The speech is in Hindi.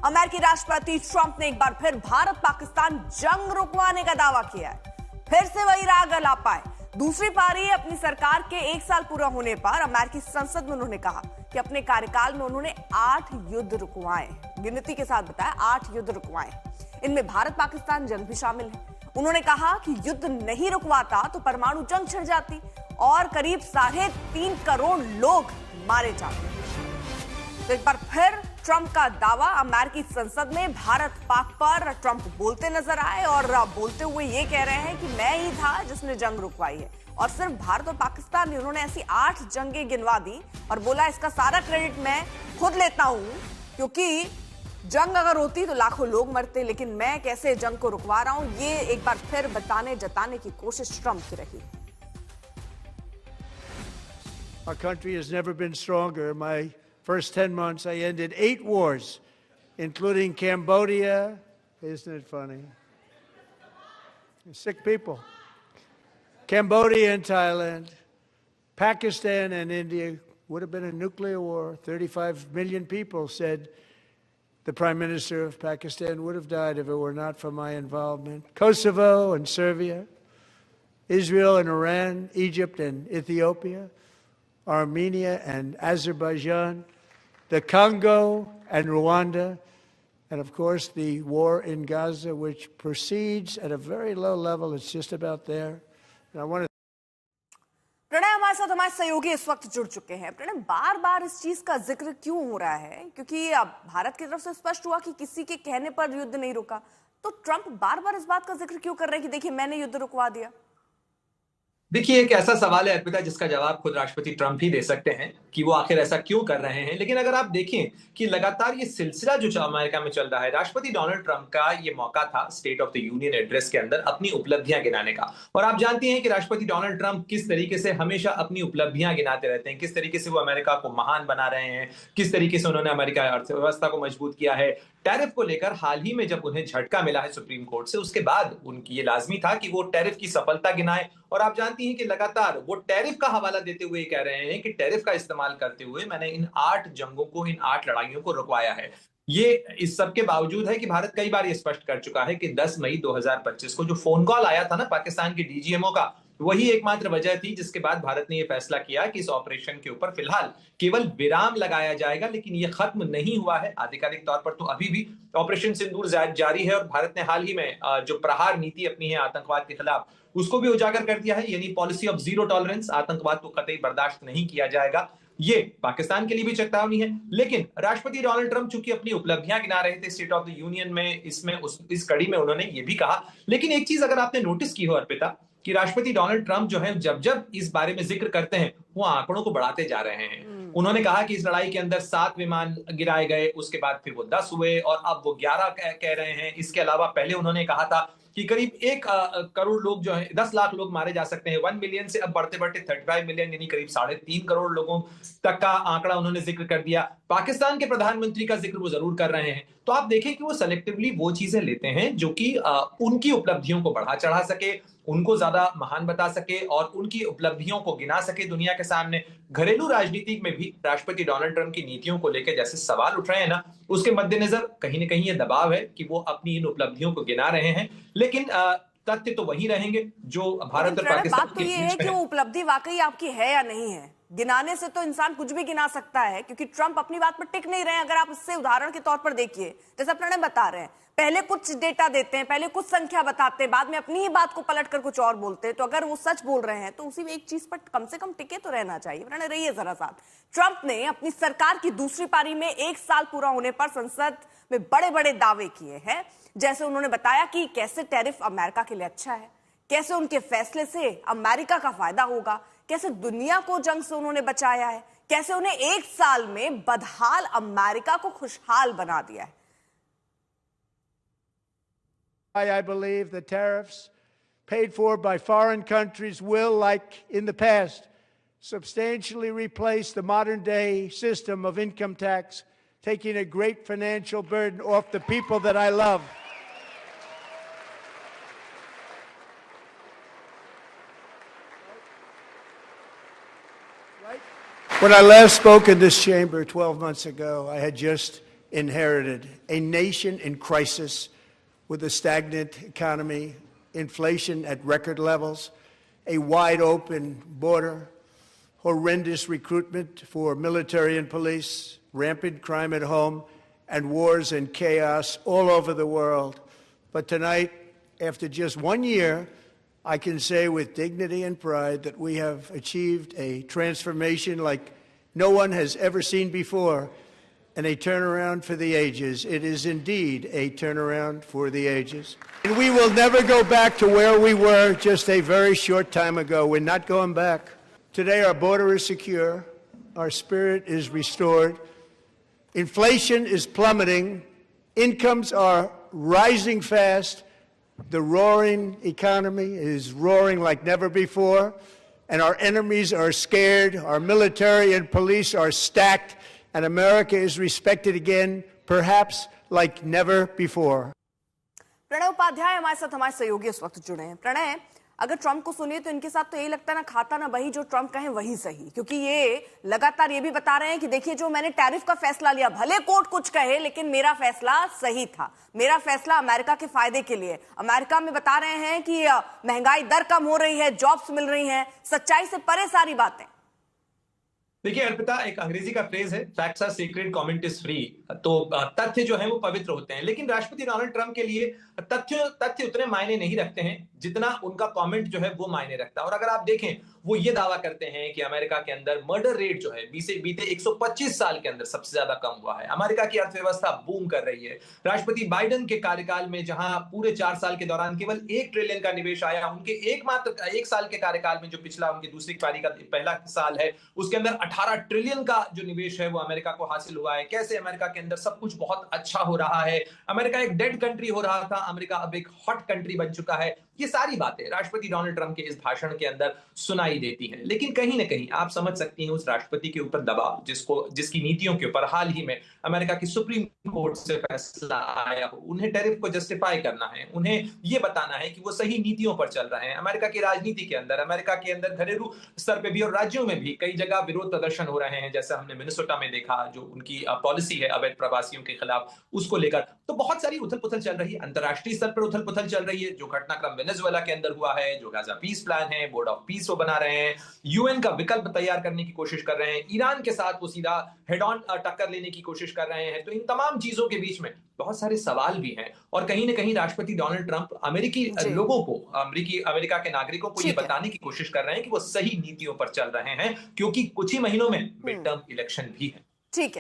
अमेरिकी राष्ट्रपति ट्रंप ने एक बार फिर भारत पाकिस्तान जंग रुकवाने का दावा किया है। फिर से वही राग अलापा है। दूसरी पारी अपनी सरकार के 1 साल पूरा होने पर अमेरिकी संसद में उन्होंने कहा कि अपने कार्यकाल में उन्होंने 8 युद्ध रुकवाए, गिनती के साथ बताया 8 युद्ध रुकवाए। इनमें भारत पाकिस्तान जंग भी शामिल है। उन्होंने कहा कि युद्ध नहीं रुकवाता तो परमाणु जंग छिड़ जाती और करीब 3.5 करोड़ लोग मारे जाते। तो एक बार फिर ट्रंप का दावा अमेरिकी संसद में भारत पाक पर ट्रंप बोलते नजर आए और बोलते हुए ये कह रहे हैं कि मैं ही था जिसने जंग रुकवाई है। और सिर्फ भारत और पाकिस्तान नहीं, उन्होंने ऐसी 8 जंगें गिनवा दी और बोला इसका सारा क्रेडिट मैं खुद लेता हूं, क्योंकि जंग अगर होती तो लाखों लोग मरते, लेकिन मैं कैसे जंग को रुकवा रहा हूं, ये एक बार फिर बताने जताने की कोशिश ट्रंप की रही। Our country has never been stronger. My first 10 months, I ended 8 wars, including Cambodia. Isn't it funny? Sick people. Cambodia and Thailand, Pakistan and India would have been a nuclear war. 35 million people said the Prime Minister of Pakistan would have died if it were not for my involvement. Kosovo and Serbia, Israel and Iran, Egypt and Ethiopia, Armenia and Azerbaijan, the Congo and Rwanda, and of course the war in Gaza, which proceeds at a very low level. It's just about there. And I want to Pranay हमारे साथ हमारे सहयोगी इस वक्त जुड़ चुके हैं। प्रणय, बार बार इस चीज का जिक्र क्यों हो रहा है? क्योंकि अब भारत की तरफ से स्पष्ट हुआ कि किसी के कहने पर युद्ध नहीं रुका, तो ट्रंप बार बार इस बात का जिक्र क्यों कर रहे हैं कि देखिए मैंने युद्ध रुकवा दिया? देखिए, एक ऐसा सवाल है अर्पिता जिसका जवाब खुद राष्ट्रपति ट्रंप ही दे सकते हैं कि वो आखिर ऐसा क्यों कर रहे हैं। लेकिन अगर आप देखें कि लगातार ये सिलसिला जो अमेरिका में चल रहा है, राष्ट्रपति डोनाल्ड ट्रंप का ये मौका था state of the union address के अंदर अपनी उपलब्धियां गिनाने का। और आप जानती हैं कि राष्ट्रपति डोनाल्ड ट्रंप किस तरीके से हमेशा अपनी उपलब्धियां गिनाते रहते हैं, किस तरीके से वो अमेरिका को महान बना रहे हैं, किस तरीके से उन्होंने अमेरिका अर्थव्यवस्था को मजबूत किया है। टैरिफ को लेकर हाल ही में जब उन्हें झटका मिला है सुप्रीम कोर्ट से, उसके बाद उनकी ये लाजमी था कि वो टैरिफ की सफलता गिनाए। और आप जानती हैं कि लगातार वो टैरिफ का हवाला देते हुए कह रहे हैं कि टैरिफ का इस्तेमाल करते हुए मैंने इन 8 जंगों को, इन 8 लड़ाइयों को रुकवाया है। ये इस सब के बावजूद है कि भारत कई बार ये स्पष्ट कर चुका है कि 10 मई 2025 को जो फोन कॉल आया था ना पाकिस्तान के डीजीएमओ का, वही एकमात्र वजह थी जिसके बाद भारत ने यह फैसला किया कि इस ऑपरेशन के ऊपर फिलहाल केवल विराम लगाया जाएगा, लेकिन यह खत्म नहीं हुआ है। आधिकारिक तौर पर तो अभी भी ऑपरेशन सिंदूर जारी है और भारत ने हाल ही में जो प्रहार नीति अपनी है आतंकवाद के खिलाफ, उसको भी उजागर कर दिया है, यानी पॉलिसी ऑफ जीरो टॉलरेंस, आतंकवाद को कतई बर्दाश्त नहीं किया जाएगा। ये पाकिस्तान के लिए भी चेतावनी है। लेकिन राष्ट्रपति डोनाल्ड ट्रंप चूंकि अपनी उपलब्धियां गिना रहे थे स्टेट ऑफ द यूनियन में, इस कड़ी में उन्होंने ये भी कहा। लेकिन एक चीज अगर आपने नोटिस की हो अर्पिता, कि राष्ट्रपति डोनाल्ड ट्रंप जो है जब इस बारे में जिक्र करते हैं वो आंकड़ों को बढ़ाते जा रहे हैं। उन्होंने कहा कि इस लड़ाई के अंदर 7 विमान गिराए गए, उसके बाद फिर वो 10 हुए और अब वो 11 कह रहे हैं। इसके अलावा पहले उन्होंने कहा था कि करीब 1 करोड़ लोग जो है 10 लाख लोग मारे जा सकते हैं। 1 मिलियन से अब बढ़ते बढ़ते 35 मिलियन यानी करीब 3.5 करोड़ लोगों तक का आंकड़ा उन्होंने जिक्र कर दिया। पाकिस्तान के प्रधानमंत्री का जिक्र वो जरूर कर रहे हैं। तो आप देखें कि वो सेलेक्टिवली वो चीजें लेते हैं जो कि उनकी उपलब्धियों को बढ़ा चढ़ा सके, उनको ज्यादा महान बता सके और उनकी उपलब्धियों को गिना सके दुनिया के सामने। घरेलू राजनीति में भी राष्ट्रपति डोनाल्ड ट्रंप की नीतियों को लेकर जैसे सवाल उठ रहे हैं ना, उसके मद्देनजर कहीं ना कहीं ये दबाव है कि वो अपनी इन उपलब्धियों को गिना रहे हैं। लेकिन तथ्य तो वही रहेंगे जो भारत और पाकिस्तान बात तो ये है कि वो उपलब्धि वाकई आपकी है या नहीं है। गिनाने से तो इंसान कुछ भी गिना सकता है, क्योंकि ट्रंप अपनी बात पर टिक नहीं रहे हैं। अगर आप इससे उदाहरण के तौर पर देखिए, जैसे प्रणय बता रहे हैं, पहले कुछ डेटा देते हैं, पहले कुछ संख्या बताते हैं, बाद में अपनी ही बात को पलटकर कुछ और बोलते हैं। तो अगर वो सच बोल रहे हैं तो उसी एक चीज पर कम से कम टिके तो रहना चाहिए। प्रणय रहिए जरा साथ। ट्रंप ने अपनी सरकार की दूसरी पारी में 1 साल पूरा होने पर संसद में बड़े बड़े दावे किए हैं। जैसे उन्होंने बताया कि कैसे टैरिफ अमेरिका के लिए अच्छा है, कैसे उनके फैसले से अमेरिका का फायदा होगा, कैसे दुनिया को जंग से उन्होंने बचाया है, कैसे उन्हें 1 साल में बदहाल अमेरिका को खुशहाल बना दिया है। I believe the tariffs paid for by foreign countries will, like in the past, substantially replace the modern day system of income tax, taking a great financial burden off the people that I love. When I last spoke in this chamber 12 months ago, I had just inherited, a nation in crisis with a stagnant economy, inflation at record levels, a wide open border, horrendous recruitment for military and police, rampant crime at home, and wars and chaos all over the world. But tonight, after just 1 year, I can say with dignity and pride that we have achieved a transformation like no one has ever seen before, and a turnaround for the ages. It is indeed a turnaround for the ages. And we will never go back to where we were just a very short time ago. We're not going back. Today, our border is secure. Our spirit is restored. Inflation is plummeting. Incomes are rising fast. The roaring economy is roaring like never before. And our enemies are scared. Our military and police are stacked. And America is respected again, perhaps like never before. Pranay Upadhyay हमारे साथ हमारे सहयोगी इस वक्त जुड़े हैं। प्रणय, अगर ट्रंप को सुनिए तो इनके साथ तो यही लगता है ना खाता ना वही, जो ट्रंप कहें वही सही, क्योंकि ये लगातार ये भी बता रहे हैं कि देखिए जो मैंने टैरिफ का फैसला लिया, भले कोर्ट कुछ कहे लेकिन मेरा फैसला सही था, मेरा फैसला अमेरिका के फायदे के लिए। अमेरिका में बता रहे हैं कि महंगाई दर कम हो रही है, जॉब्स मिल रही हैं, सच्चाई से परे सारी बातें। देखिए अर्पिता, एक अंग्रेजी का फ्रेज है, facts are secret, comment is free. तो तथ्य जो है वो पवित्र होते हैं, लेकिन राष्ट्रपति डोनाल्ड ट्रंप के लिए तथ्य उतने मायने नहीं रखते हैं जितना उनका कमेंट जो है वो मायने रखता है। और अगर आप देखें, वो ये दावा करते हैं कि अमेरिका के अंदर मर्डर रेट जो है बीते 125 साल के अंदर सबसे ज्यादा कम हुआ है। अमेरिका की अर्थव्यवस्था बूम कर रही है। राष्ट्रपति बाइडेन के कार्यकाल में जहां पूरे 4 साल के दौरान केवल 1 ट्रिलियन का निवेश आया, उनके एक साल के कार्यकाल में जो पिछला उनकी दूसरी पारी का पहला साल है, उसके अंदर 18 ट्रिलियन का जो निवेश है वो अमेरिका को हासिल हुआ है। कैसे अमेरिका के अंदर सब कुछ बहुत अच्छा हो रहा है, अमेरिका एक डेड कंट्री हो रहा था, अमेरिका अब एक हॉट कंट्री बन चुका है। ये सारी बातें राष्ट्रपति डोनाल्ड ट्रंप के इस भाषण के अंदर सुनाई देती हैं। लेकिन कहीं ना कहीं आप समझ सकती हैं उस राष्ट्रपति के ऊपर दबाव जिसकी नीतियों के ऊपर हाल ही में अमेरिका की सुप्रीम कोर्ट से फैसला आया हो। उन्हें टैरिफ को जस्टिफाई करना है, उन्हें यह बताना है कि वो सही नीतियों पर चल रहे हैं। अमेरिका की राजनीति के अंदर, अमेरिका के अंदर घरेलू स्तर पर भी और राज्यों में भी कई जगह विरोध प्रदर्शन हो रहे हैं, जैसे हमने मिनेसोटा में देखा, जो उनकी पॉलिसी है अवैध प्रवासियों के खिलाफ, उसको लेकर तो बहुत सारी उथल पुथल चल रही है। अंतरराष्ट्रीय स्तर पर उथल पुथल चल रही है, जो घटनाक्रम वेनेजुएला के अंदर हुआ है, जो गाजा पीस प्लान है, बोर्ड ऑफ पीस वो बना रहे हैं, यूएन का विकल्प तैयार करने की कोशिश कर रहे हैं, ईरान के साथ वो सीधा हेड ऑन टक्कर लेने की कोशिश कर रहे हैं। तो इन तमाम चीजों के बीच में बहुत सारे सवाल भी हैं और कहीं ना कहीं राष्ट्रपति डोनाल्ड ट्रंप अमेरिकी लोगों को, अमेरिका के नागरिकों को ये बताने की कोशिश कर रहे हैं कि वो सही नीतियों पर चल रहे हैं, क्योंकि कुछ ही महीनों में मिड टर्म इलेक्शन भी है। ठीक है।